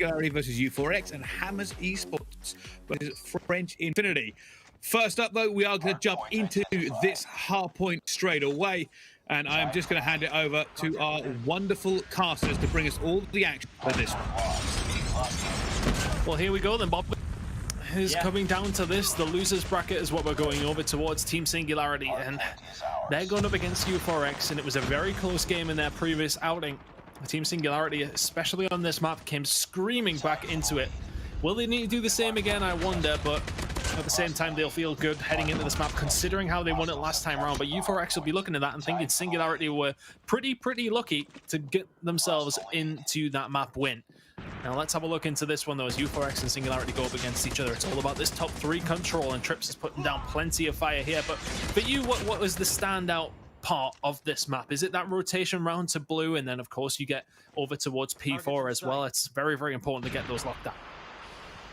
Singularity versus U4X, and Hammers Esports versus French Infinity. First up, though, we are going to jump into this Hardpoint straight away, and I am just going to hand it over to our wonderful casters to bring us all the action for this one. Well, here we go then, Bob. Is coming down to this. The losers bracket is what we're going over towards Team Singularity, and they're going up against U4X, and it was a very close game in their previous outing. Team Singularity, especially on this map, came screaming back into it. Will they need to do the same again? I wonder, but at the same time, they'll feel good heading into this map, considering how they won it last time around. But U4X will be looking at that and thinking Singularity were pretty lucky to get themselves into that map win. Now let's have a look into this one, though, as U4X and Singularity go up against each other. It's all about this top 3 control, and Trips is putting down plenty of fire here. But for you, what was the standout part of this map? Is it that rotation round to blue, and then of course you get over towards P4 as well? It's very important to get those locked down.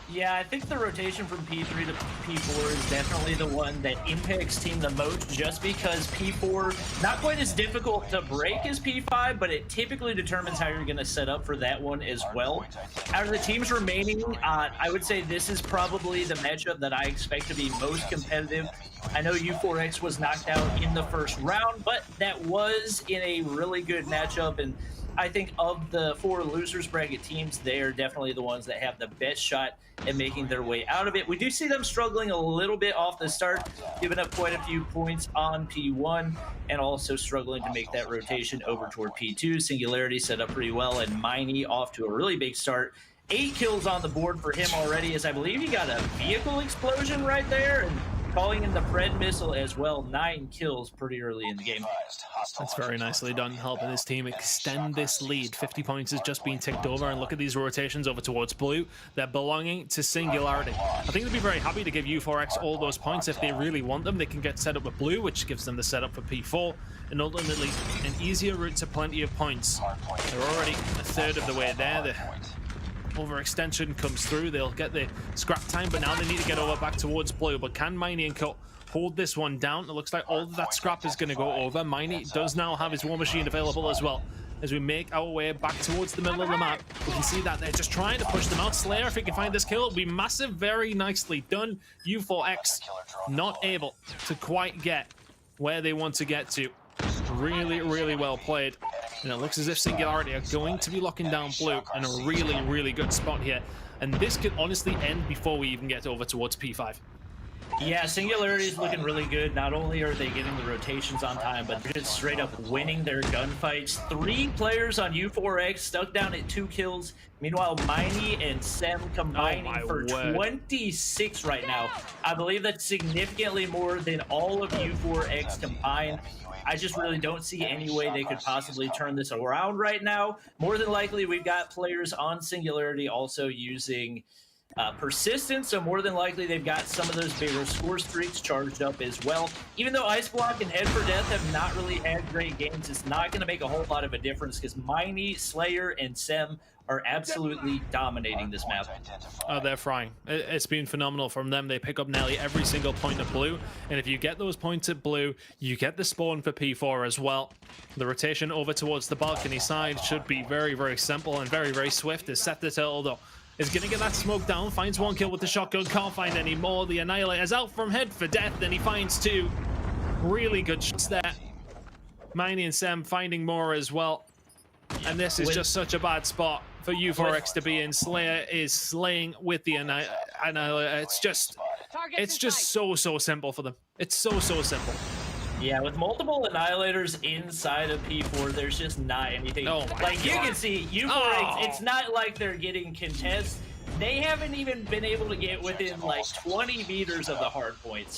Yeah, I think the rotation from P3 to P4 is definitely the one that impacts team the most, just because P4, not quite as difficult to break as P5, but it typically determines how you're going to set up for that one as well. Out of the teams remaining, I would say this is probably the matchup that I expect to be most competitive. I know U4X was knocked out in the first round, but that was in a really good matchup, and I think of the 4 losers bracket teams, they are definitely the ones that have the best shot at making their way out of it. We do see them struggling a little bit off the start, giving up quite a few points on P1, and also struggling to make that rotation over toward P2. Singularity set up pretty well, and Miney off to a really big start. 8 kills on the board for him already, as I believe he got a vehicle explosion right there, and calling in the Pred missile as well. 9 kills pretty early in the game. That's very nicely done, helping his team extend this lead. 50 points has just been ticked over, and look at these rotations over towards blue. They're belonging to Singularity. I think they'd be very happy to give U4X all those points if they really want them. They can get set up with blue, which gives them the setup for P4, and ultimately an easier route to plenty of points. They're already a third of the way there. The overextension comes through. They'll get the scrap time, but now they need to get over back towards blue. But can Miney and Cut hold this one down? It looks like all of that scrap is going to go over. Miney does now have his war machine available as well. As we make our way back towards the middle of the map, we can see that they're just trying to push them out. Slayer, if he can find this kill, it'll be massive. Very nicely done. U4X not able to quite get where they want to get to. Really well played. And it looks as if Singularity are going to be locking down blue in a really good spot here. And this could honestly end before we even get over towards P5. Yeah, Singularity is looking really good. Not only are they getting the rotations on time, but they're just straight up winning their gunfights. 3 players on U4X stuck down at 2 kills. Meanwhile, Miney and Sem combining for 26 right now. I believe that's significantly more than all of U4X combined. I just really don't see any way they could possibly turn this around right now. More than likely, we've got players on Singularity also using persistence, so more than likely they've got some of those bigger score streaks charged up as well. Even though Ice Block and Head for Death have not really had great games, it's not going to make a whole lot of a difference because Miney, Slayer, and Sem are absolutely dominating this map. Oh, they're frying. It's been phenomenal from them. They pick up nearly every single point of blue, and if you get those points at blue, you get the spawn for P4 as well. The rotation over towards the balcony side should be very simple and very swift. As Set the Turtle, though, is going to get that smoke down, finds 1 kill with the shotgun, can't find any more. The Annihilator's out from Head for Death, then he finds 2. Really good shots there. Miney and Sem finding more as well. And this is just such a bad spot for U4X to be in. Slayer is slaying with the Annihilator. It's just so simple for them. It's so simple. Yeah, with multiple Annihilators inside of P4, there's just not anything. Like, you can see, U4X, it's not like they're getting contests. They haven't even been able to get within, like, 20 meters of the hard points.